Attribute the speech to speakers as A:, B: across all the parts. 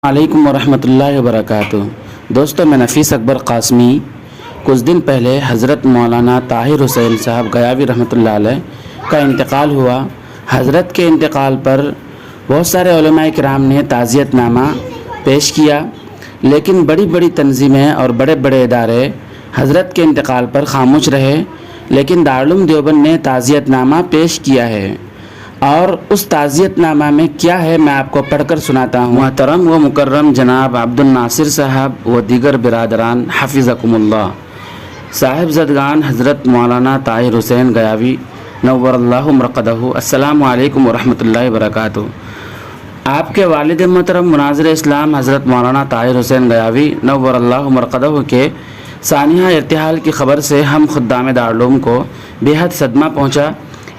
A: علیکم ورحمۃ اللہ وبرکاتہ۔ دوستو، میں نفیس اکبر قاسمی کچھ دن پہلے حضرت مولانا طاہر حسین صاحب گیاوی رحمۃ اللہ علیہ کا انتقال ہوا۔ حضرت کے انتقال پر بہت سارے علماء کرام نے تعزیت نامہ پیش کیا، لیکن بڑی بڑی تنظیمیں اور بڑے بڑے ادارے حضرت کے انتقال پر خاموش رہے، لیکن دارالعلوم دیوبند نے تعزیت نامہ پیش کیا ہے، اور اس تعزیت نامہ میں کیا ہے میں آپ کو پڑھ کر سناتا ہوں۔ محترم و مکرم جناب عبد الناصر صاحب و دیگر برادران حفظکم اللہ، صاحب زدگان حضرت مولانا طاہر حسین گیاوی نور اللہ مرقدہ، السلام علیکم ورحمۃ اللہ وبرکاتہ۔ آپ کے والد محترم مناظر اسلام حضرت مولانا طاہر حسین گیاوی نور اللہ مرقدہ کے سانحہ ارتحال کی خبر سے ہم خدام دارالعلوم کو بے حد صدمہ پہنچا۔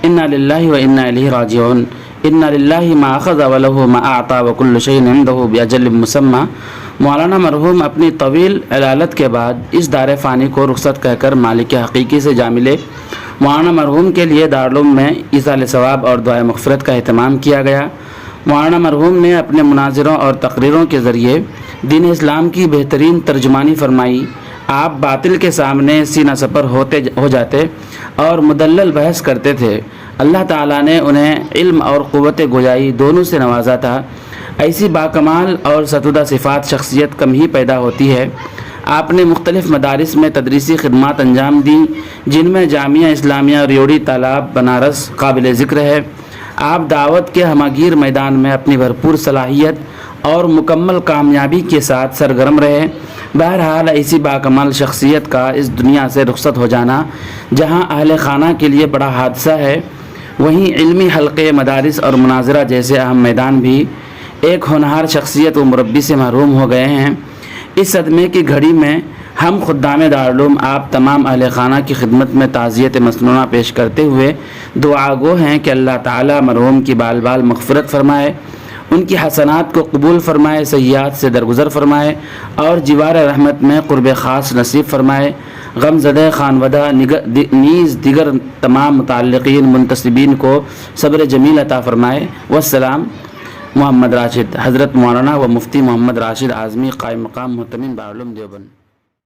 A: انا للہ و انا الیہ راجعون، انا للہ ما اخذ ولہ ما اعطى وکل شیء عنده باجل مسمى۔ مولانا مرحوم اپنی طویل علالت کے بعد اس دار فانی کو رخصت کہہ کر مالک حقیقی سے جا ملے۔ مولانا مرحوم کے لیے دارالعلوم میں ایصال ثواب اور دعائے مغفرت کا اہتمام کیا گیا۔ مولانا مرحوم نے اپنے مناظروں اور تقریروں کے ذریعے دین اسلام کی بہترین ترجمانی فرمائی۔ آپ باطل کے سامنے سینہ سپر ہو جاتے اور مدلل بحث کرتے تھے۔ اللہ تعالیٰ نے انہیں علم اور قوت گویائی دونوں سے نوازا تھا۔ ایسی باکمال اور ستودہ صفات شخصیت کم ہی پیدا ہوتی ہے۔ آپ نے مختلف مدارس میں تدریسی خدمات انجام دیں، جن میں جامعہ اسلامیہ ریوڑی تالاب بنارس قابل ذکر ہے۔ آپ دعوت کے ہماگیر میدان میں اپنی بھرپور صلاحیت اور مکمل کامیابی کے ساتھ سرگرم رہے۔ بہرحال ایسی باکمال شخصیت کا اس دنیا سے رخصت ہو جانا جہاں اہل خانہ کے لیے بڑا حادثہ ہے، وہیں علمی حلقے، مدارس اور مناظرہ جیسے اہم میدان بھی ایک ہونہار شخصیت و مربی سے محروم ہو گئے ہیں۔ اس صدمے کی گھڑی میں ہم خدام دارالعلوم آپ تمام اہل خانہ کی خدمت میں تعزیت مسنونہ پیش کرتے ہوئے دعا گو ہیں کہ اللہ تعالیٰ مرحوم کی بال بال مغفرت فرمائے، ان کی حسنات کو قبول فرمائے، سیئات سے درگزر فرمائے اور جوار رحمت میں قرب خاص نصیب فرمائے۔ غم زدہ خانودہ نیز دیگر تمام متعلقین منتسبین کو صبر جمیل عطا فرمائے۔ والسلام۔ محمد راشد، حضرت مولانا و مفتی محمد راشد اعظمی، قائم مقام محتمین دارالعلوم دیوبند۔